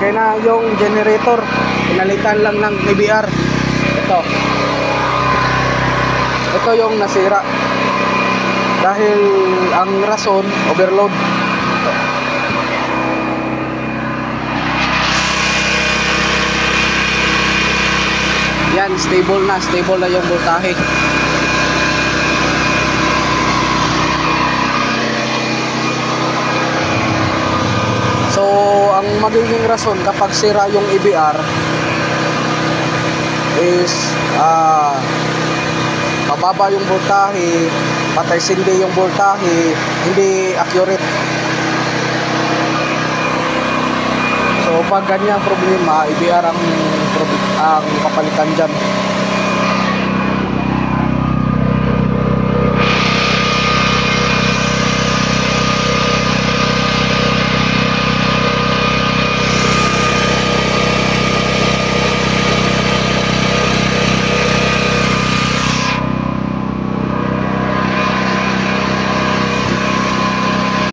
okay na yung generator, pinalitan lang ng EBR. Ito yung nasira dahil ang rason overload. Yan, stable na yung voltahe. So ang magiging rason kapag sira yung EBR is mababa yung voltahe, patay sindi yung voltahe, hindi accurate. So pag ganyan problema, EBR ang papalitan dyan.